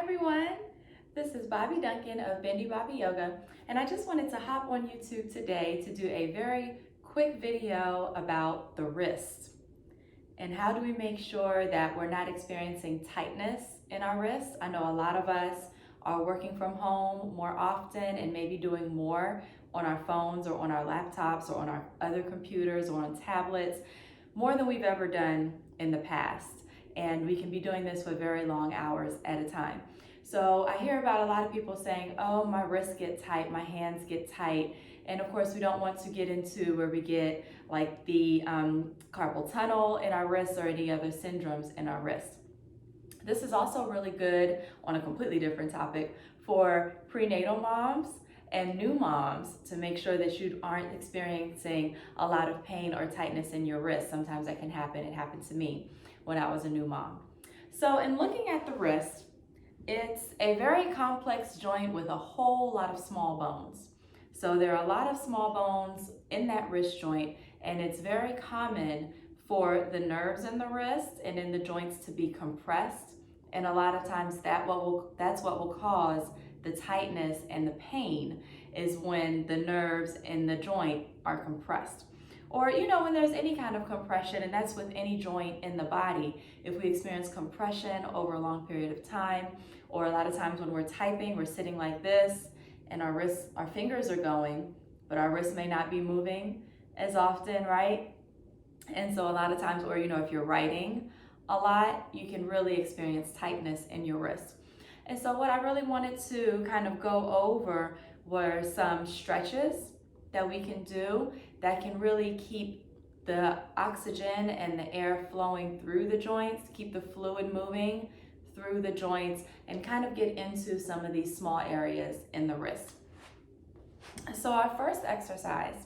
everyone, this is Bobby Duncan of Bendy Bobby Yoga, and I just wanted to hop on YouTube today to do a very quick video about the wrist and how do we make sure that we're not experiencing tightness in our wrists. I know a lot of us are working from home more often and maybe doing more on our phones or on our laptops or on our other computers or on tablets, more than we've ever done in the past. And we can be doing this for very long hours at a time. So I hear about a lot of people saying, oh, my wrists get tight, my hands get tight. And of course, we don't want to get into where we get like the carpal tunnel in our wrists or any other syndromes in our wrists. This is also really good on a completely different topic for prenatal moms and new moms to make sure that you aren't experiencing a lot of pain or tightness in your wrist. Sometimes that can happen. It happened to me when I was a new mom. So in looking at the wrist, it's a very complex joint with a whole lot of small bones. So there are a lot of small bones in that wrist joint, and it's very common for the nerves in the wrist and in the joints to be compressed. And a lot of times that's what will cause the tightness and the pain, is when the nerves in the joint are compressed. Or, when there's any kind of compression, and that's with any joint in the body. If we experience compression over a long period of time, or a lot of times when we're typing, we're sitting like this, and our fingers are going, but our wrists may not be moving as often, right? And so a lot of times, or if you're writing a lot, you can really experience tightness in your wrist. And so what I really wanted to kind of go over were some stretches that we can do that can really keep the oxygen and the air flowing through the joints, keep the fluid moving through the joints, and kind of get into some of these small areas in the wrist. So our first exercise,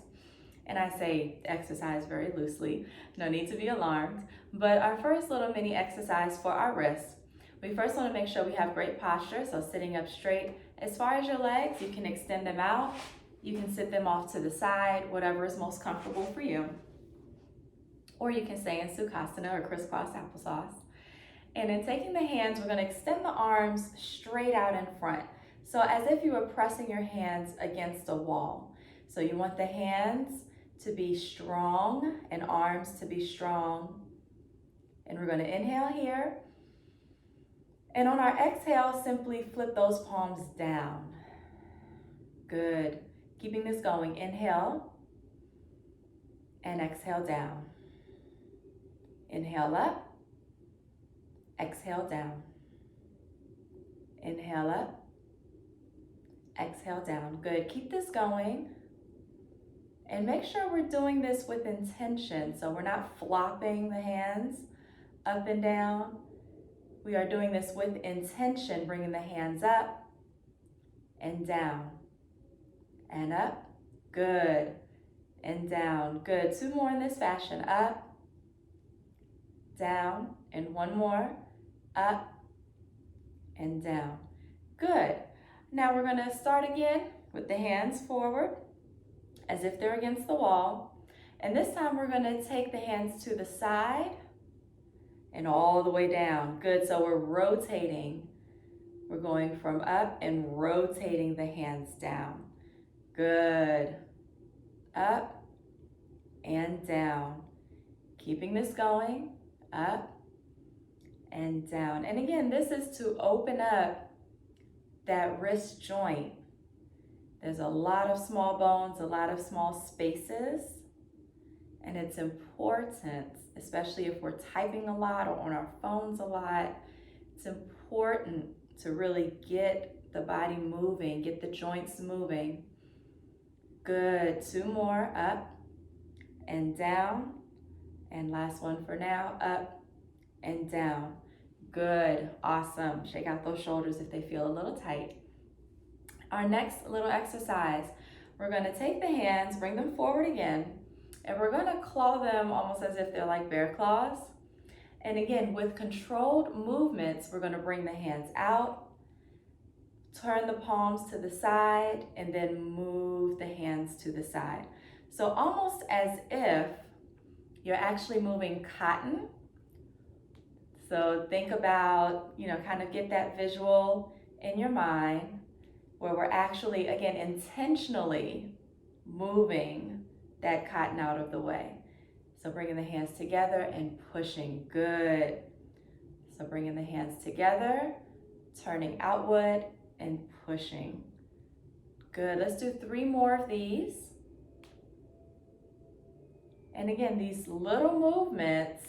and I say exercise very loosely, no need to be alarmed, but our first little mini exercise for our wrists, we first want to make sure we have great posture, so sitting up straight. As far as your legs, you can extend them out. You can sit them off to the side, whatever is most comfortable for you. Or you can stay in Sukhasana or crisscross applesauce. And in taking the hands, we're going to extend the arms straight out in front. So as if you were pressing your hands against a wall. So you want the hands to be strong and arms to be strong. And we're going to inhale here. And on our exhale, simply flip those palms down. Good. Keeping this going. Inhale and exhale down. Inhale up. Exhale down. Inhale up. Exhale down. Good. Keep this going. And make sure we're doing this with intention. So we're not flopping the hands up and down. We are doing this with intention, bringing the hands up and down and up. Good. And down. Good. Two more in this fashion. Up, down, and one more. Up and down. Good. Now we're going to start again with the hands forward as if they're against the wall. And this time we're going to take the hands to the side and all the way down. Good. So we're rotating. We're going from up and rotating the hands down. Good. Up and down. Keeping this going. Up and down. And again, this is to open up that wrist joint. There's a lot of small bones, a lot of small spaces, and it's important, especially if we're typing a lot or on our phones a lot, it's important to really get the body moving, get the joints moving. Good. Two more. Up and down. And last one for now. Up and down. Good. Awesome. Shake out those shoulders if they feel a little tight. Our next little exercise, we're going to take the hands, bring them forward again, and we're going to claw them almost as if they're like bear claws. And again, with controlled movements, we're going to bring the hands out, turn the palms to the side, and then move the hands to the side. So almost as if you're actually moving cotton So think about, kind of get that visual in your mind where we're actually, again, intentionally moving that cotton out of the way. So bringing the hands together and pushing. Good. So bringing the hands together, turning outward and pushing. Good. Let's do 3 more of these. And again, these little movements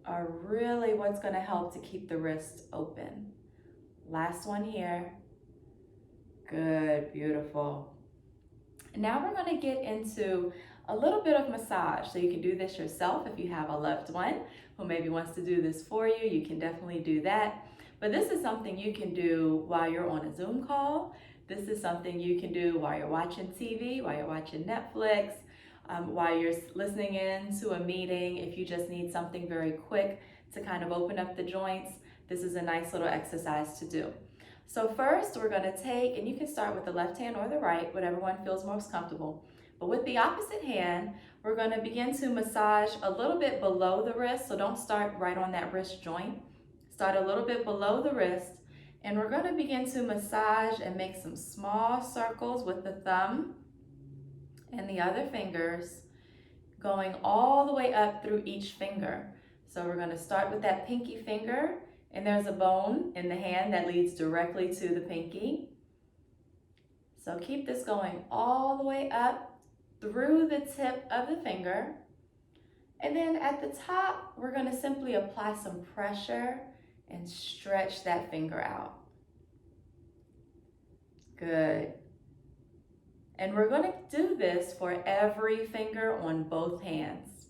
are really what's going to help to keep the wrist open. Last one here. Good. Beautiful. Now we're going to get into a little bit of massage. So you can do this yourself if you have a loved one who maybe wants to do this for you. You can definitely do that. But this is something you can do while you're on a Zoom call. This is something you can do while you're watching TV, while you're watching Netflix, while you're listening in to a meeting. If you just need something very quick to kind of open up the joints, this is a nice little exercise to do. So first we're going to take, and you can start with the left hand or the right, whatever one feels most comfortable. But with the opposite hand, we're going to begin to massage a little bit below the wrist. So don't start right on that wrist joint. Start a little bit below the wrist. And we're going to begin to massage and make some small circles with the thumb and the other fingers, going all the way up through each finger. So we're going to start with that pinky finger. And there's a bone in the hand that leads directly to the pinky. So keep this going all the way up through the tip of the finger. And then at the top, we're going to simply apply some pressure and stretch that finger out. Good. And we're going to do this for every finger on both hands.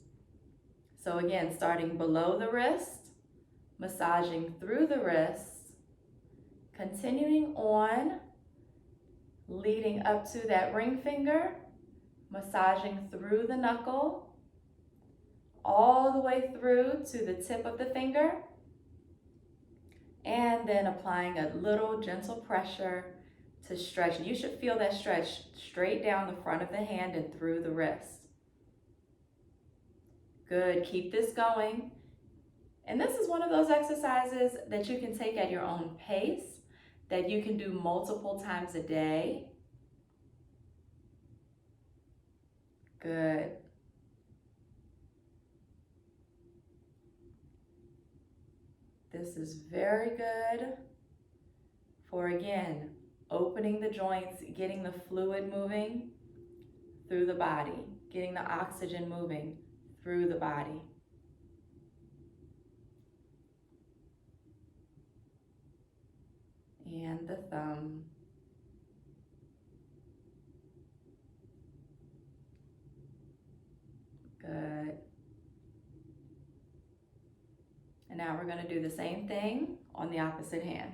So again, starting below the wrist, massaging through the wrist, continuing on, leading up to that ring finger, massaging through the knuckle, all the way through to the tip of the finger, and then applying a little gentle pressure to stretch. You should feel that stretch straight down the front of the hand and through the wrist. Good, keep this going. And this is one of those exercises that you can take at your own pace, that you can do multiple times a day. Good. This is very good for, again, opening the joints, getting the fluid moving through the body, getting the oxygen moving through the body. And the thumb. Good. And now we're going to do the same thing on the opposite hand.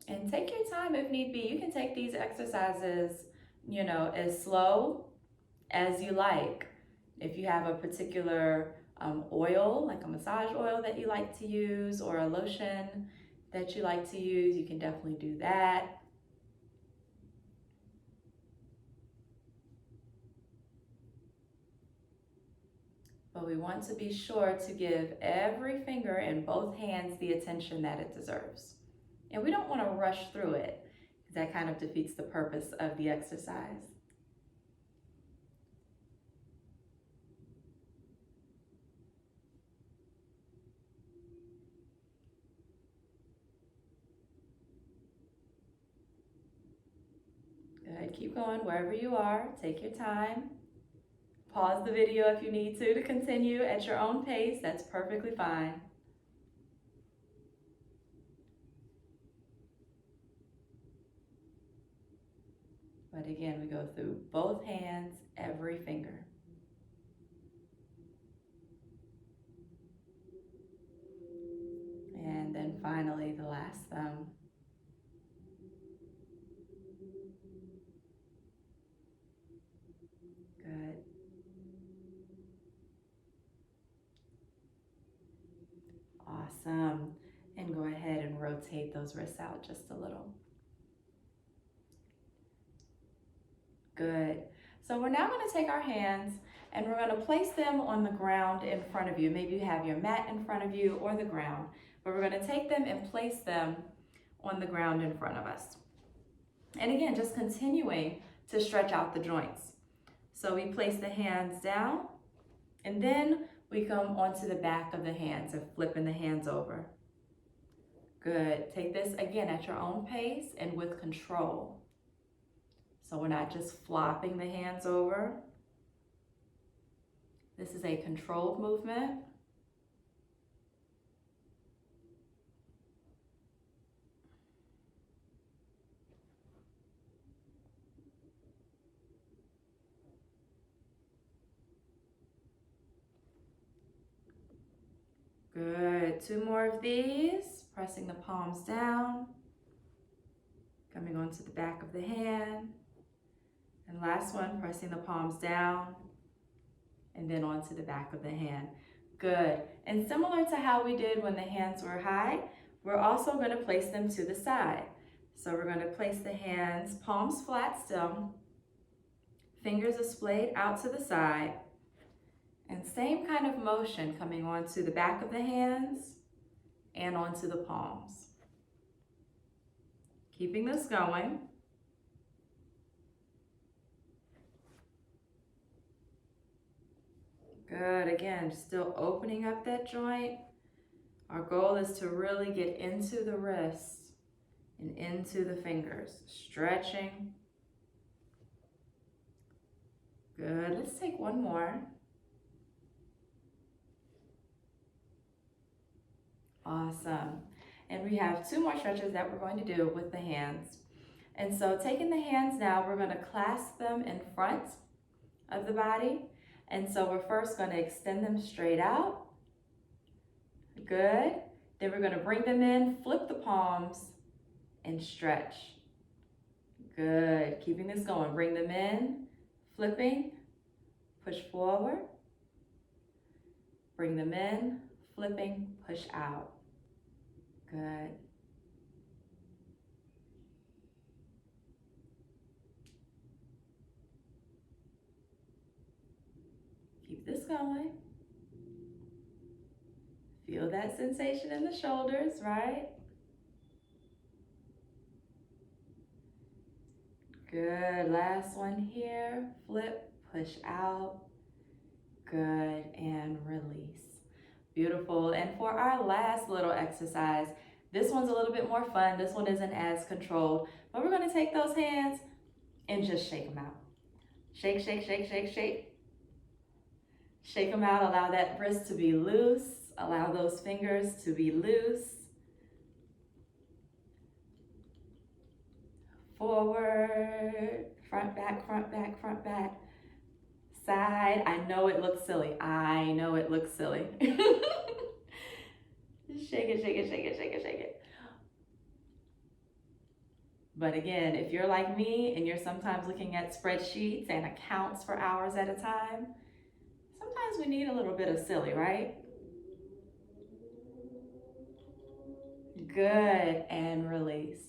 And take your time if need be. You can take these exercises, as slow as you like. If you have a particular oil, like a massage oil that you like to use, or a lotion that you like to use, you can definitely do that. But we want to be sure to give every finger in both hands the attention that it deserves. And we don't want to rush through it, because that kind of defeats the purpose of the exercise. Good, keep going wherever you are, take your time. Pause the video if you need to continue at your own pace, that's perfectly fine. But again, we go through both hands, every finger. And then finally, the last thumb. Good. Awesome. And go ahead and rotate those wrists out just a little. Good. So we're now going to take our hands and we're going to place them on the ground in front of you. Maybe you have your mat in front of you or the ground, but we're going to take them and place them on the ground in front of us. And again, just continuing to stretch out the joints. So we place the hands down and then we come onto the back of the hands and flipping the hands over. Good. Take this again at your own pace and with control. So we're not just flopping the hands over. This is a controlled movement. Good. 2 more of these. Pressing the palms down. Coming onto the back of the hand. And last one, pressing the palms down and then onto the back of the hand. Good. And similar to how we did when the hands were high, we're also going to place them to the side. So we're going to place the hands, palms flat still, fingers are splayed out to the side, and same kind of motion coming onto the back of the hands and onto the palms. Keeping this going. Good, again, still opening up that joint. Our goal is to really get into the wrists and into the fingers, stretching. Good, let's take one more. Awesome. And we have 2 more stretches that we're going to do with the hands. And so taking the hands now, we're going to clasp them in front of the body. And so we're first going to extend them straight out. Good. Then we're going to bring them in, flip the palms, and stretch. Good. Keeping this going. Bring them in, flipping, push forward. Bring them in, flipping, push out. Good. Keep this going. Feel that sensation in the shoulders, right? Good. Last one here. Flip, push out. Good. And release. Beautiful. And for our last little exercise, this one's a little bit more fun. This one isn't as controlled, but we're going to take those hands and just shake them out. Shake, shake, shake, shake, shake. Shake them out. Allow that wrist to be loose. Allow those fingers to be loose. Forward, front, back, front, back, front, back. Side. I know it looks silly. I know it looks silly. Shake it, shake it, shake it, shake it, shake it. But again, if you're like me and you're sometimes looking at spreadsheets and accounts for hours at a time, sometimes we need a little bit of silly, right? Good, and release.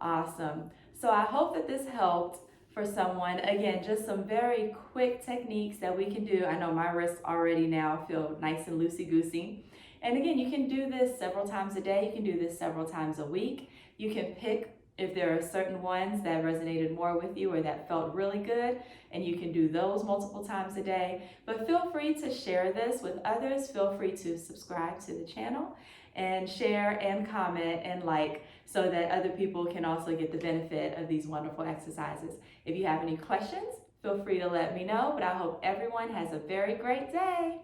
Awesome. So I hope that this helped for someone. Again, just some very quick techniques that we can do. I know my wrists already now feel nice and loosey-goosey. And again, you can do this several times a day. You can do this several times a week. You can pick if there are certain ones that resonated more with you or that felt really good, and you can do those multiple times a day. But feel free to share this with others. Feel free to subscribe to the channel and share and comment and like so that other people can also get the benefit of these wonderful exercises. If you have any questions, feel free to let me know, but I hope everyone has a very great day.